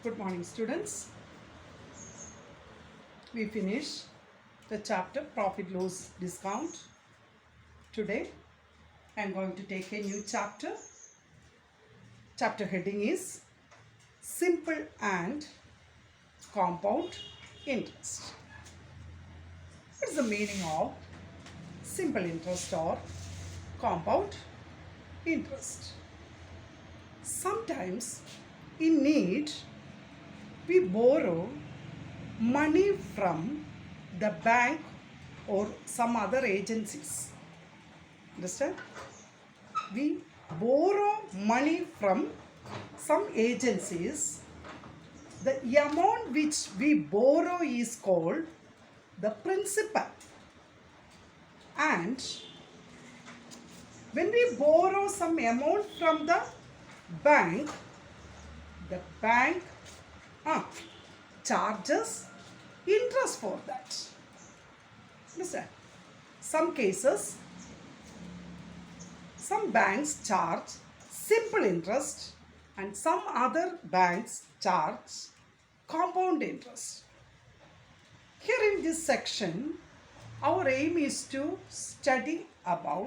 Good morning, students. We finish the chapter Profit Loss Discount. Today I am going to take a new chapter. Chapter heading is Simple and Compound Interest. What is the meaning of simple interest or compound interest? Sometimes in need we borrow money from the bank or some other agencies. Understand? We borrow money from some agencies. The amount which we borrow is called the principal. And when we borrow some amount from the bank charges interest for that. Understand? Some cases, some banks charge simple interest and some other banks charge compound interest. Here in this section, our aim is to study about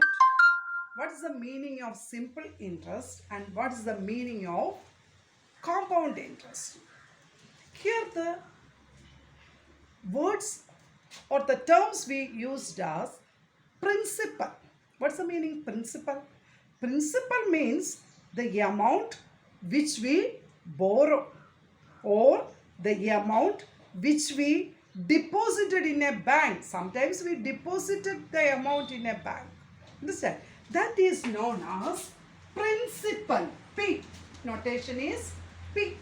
what is the meaning of simple interest and what is the meaning of compound interest. Here the words or the terms we used as principal. What's the meaning principal? Principal means the amount which we borrow or the amount which we deposited in a bank. Sometimes we deposited the amount in a bank. Understand? That is known as principal. P. Notation is P.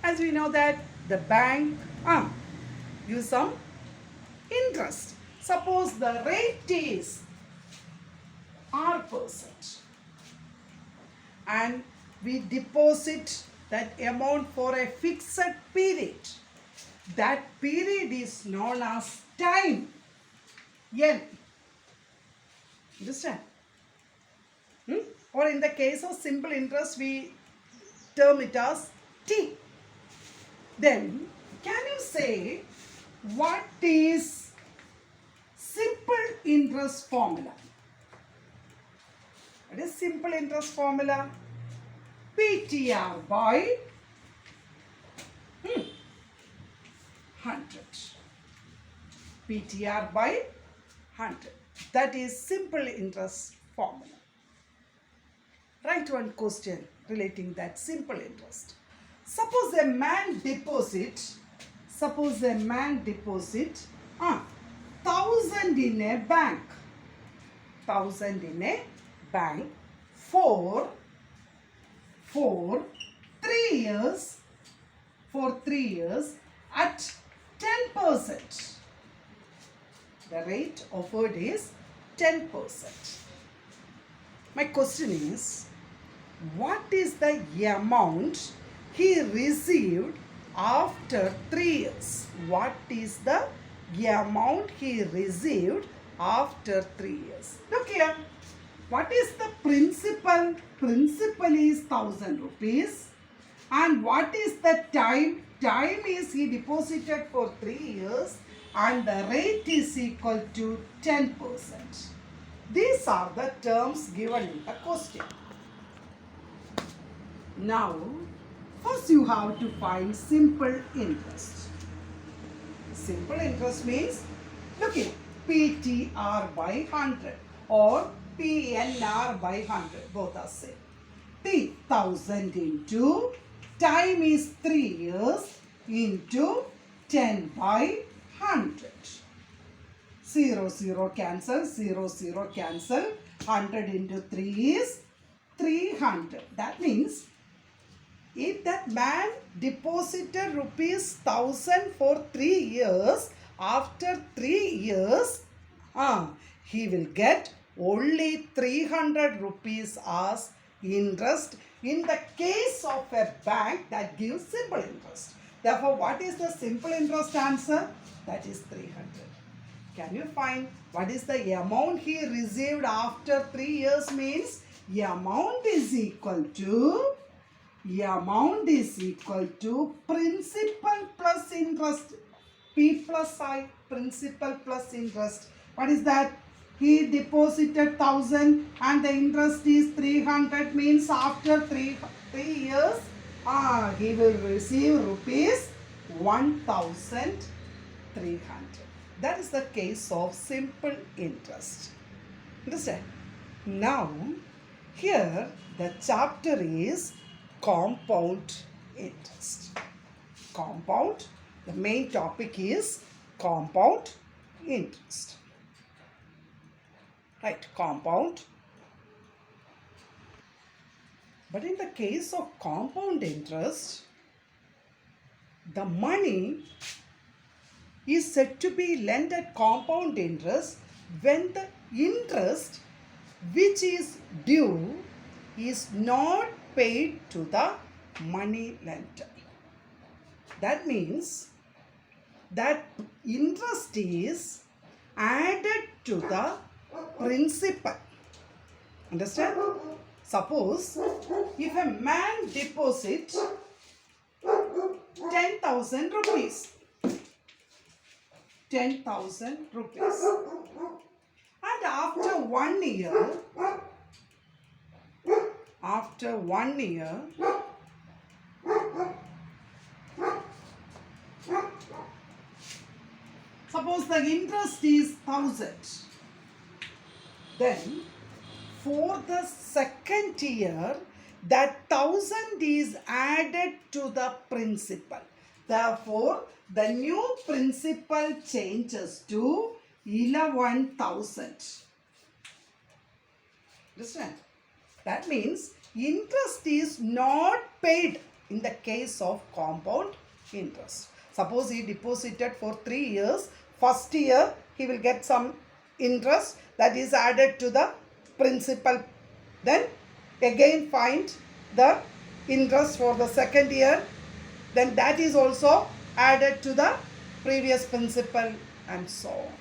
As we know that the bank gives some interest. Suppose the rate is R% and we deposit that amount for a fixed period. That period is known as time. N. Understand? Or in the case of simple interest, we term it as T. Then, can you say what is simple interest formula? What is simple interest formula? PTR by 100. PTR by 100. That is simple interest formula. Write one question relating that simple interest. Suppose a man deposit 1,000 in a bank. 1,000 in a bank for 3 years. For 3 years at 10%. The rate offered is 10%. My question is, what is the amount he received after 3 years? What is the amount he received after 3 years? Look here. What is the principal? Principal is 1,000 rupees. And what is the time? Time is he deposited for 3 years and the rate is equal to 10%. These are the terms given in the question. Now, first you have to find simple interest. Simple interest means, look here, PTR by 100 or PNR by 100, both are same. P 1,000 into time is 3 years into 10 by 100. 0, 0 cancel, 0, 0 cancel. 100 into 3 is 300. That means if that man deposited rupees 1,000 for 3 years, after 3 years, he will get only 300 rupees as interest in the case of a bank that gives simple interest. Therefore, what is the simple interest answer? That is 300. Can you find what is the amount he received after 3 years? Means amount is equal to amount is equal to principal plus interest. P plus I, principal plus interest. What is that? He deposited 1000 and the interest is 300, means after three years he will receive rupees 1300. That is the case of simple interest. Understand? Now here the chapter is compound interest. Compound, the main topic is compound interest. Right, compound. But in the case of compound interest, the money is said to be lent at compound interest when the interest which is due is not paid to the money lender. That means that interest is added to the principal. Understand? Suppose if a man deposits 10,000 rupees, 10,000 rupees, and after 1 year, suppose the interest is 1,000, then for the second year that 1,000 is added to the principal. Therefore, the new principal changes to 11,000. Understand? That means interest is not paid in the case of compound interest. Suppose he deposited for 3 years. First year he will get some interest that is added to the principal. Then again find the interest for the second year. Then that is also added to the previous principal and so on.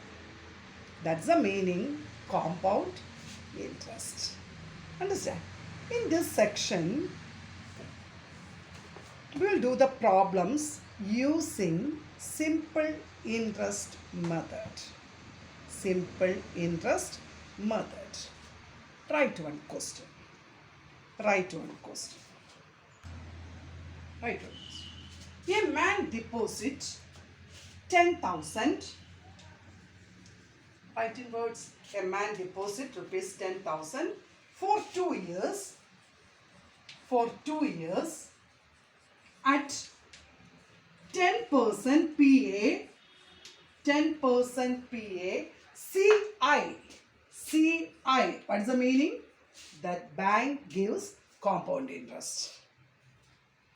That's the meaning compound interest. Understand? In this section, we will do the problems using simple interest method. Simple interest method. Write one question. Write one question. Write one question. A man deposits 10,000. Write in words. A man deposits rupees 10,000 for 2 years. For 2 years at 10% PA. 10% PA. CI. CI. What is the meaning? That bank gives compound interest.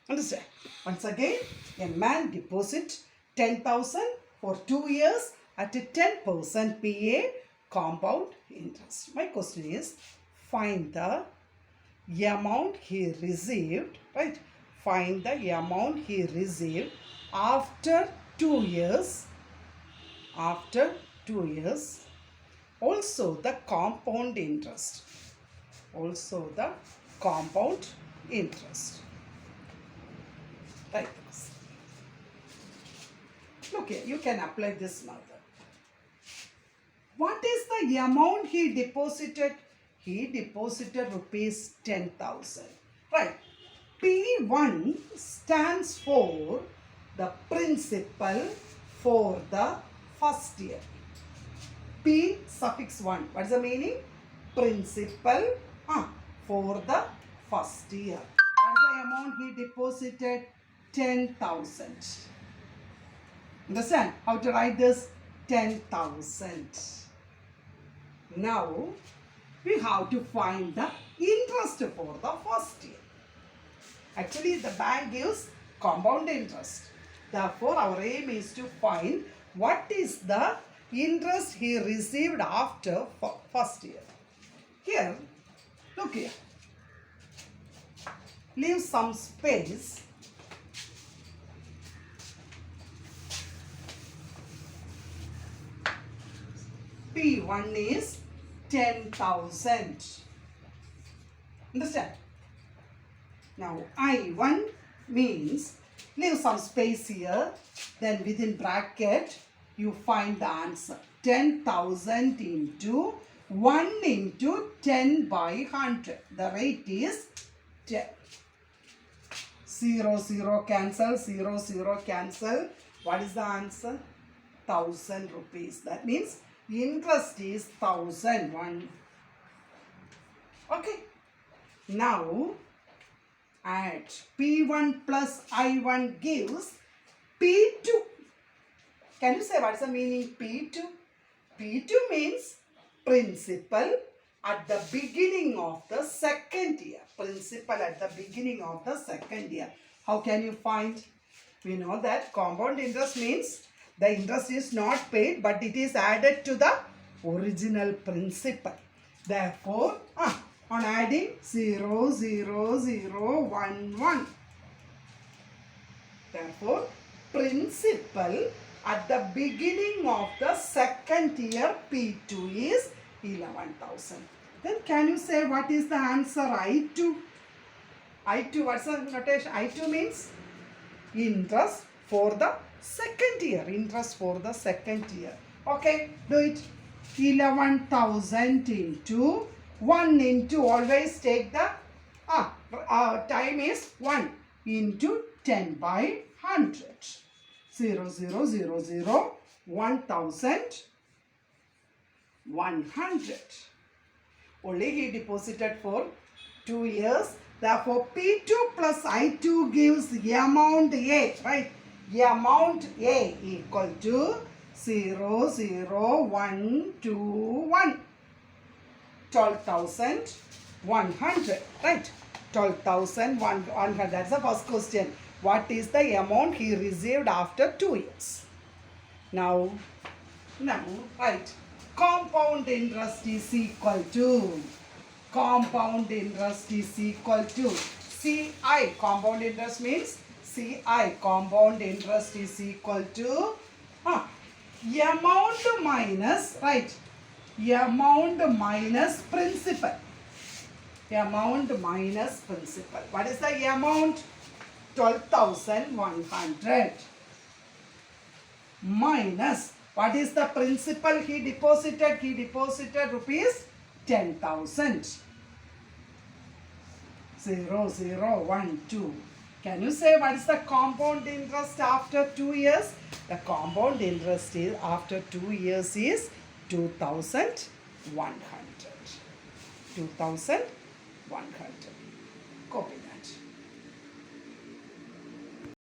Understand? Once again, a man deposits 10,000 for 2 years at a 10% PA compound interest. My question is, find the amount he received, right? Find the amount he received after 2 years. After 2 years. Also the compound interest. Also the compound interest. Like this. Look here, you can apply this method. What is the amount he deposited? He deposited rupees 10,000. Right. P1 stands for the principal for the first year. P suffix 1. What is the meaning? Principal for the first year. What is the amount he deposited? 10,000. Understand how to write this? 10,000. Now we have to find the interest for the first year. Actually, the bank gives compound interest. Therefore, our aim is to find what is the interest he received after first year. Here, look here. Leave some space. P1 is 10,000. Understand? Now I1 means leave some space here. Then within bracket you find the answer. 10,000 into 1 into 10 by 100. The rate is 10. 0, 0 cancel, 0, 0 cancel. What is the answer? 1,000 rupees. That means interest is 1,001. Okay. Now add P1 plus I1 gives P2. Can you say what is the meaning P2? P2 means principal at the beginning of the second year. Principal at the beginning of the second year. How can you find? We know that compound interest means the interest is not paid but it is added to the original principal. Therefore, on adding 0, 0, 0, 1, 1. Therefore, principal at the beginning of the second year P2 is 11,000. Then can you say what is the answer I2? I2, what's the notation? I2 means interest for the second year. Interest for the second year. Okay, do it. 11,000 into 1 into, always take the time is 1 into 10 by 100. 0, 0, 0, 0, 1,100. Only he deposited for 2 years. Therefore, P2 plus I2 gives the amount A, right? The amount A equal to 0, 0, 1, 2, 1. 12,100, right? 12,100. That's the first question. What is the amount he received after 2 years? Now, right. Compound interest is equal to. Compound interest is equal to CI. Compound interest means CI. Compound interest is equal to amount minus, right? Amount minus principal. Amount minus principal. What is the amount? 12,100 minus what is the principal he deposited? He deposited rupees 10,000. 0, 0, 1, 2. Can you say what is the compound interest after 2 years? The compound interest is after 2 years is 2,100. 2,100. Copy.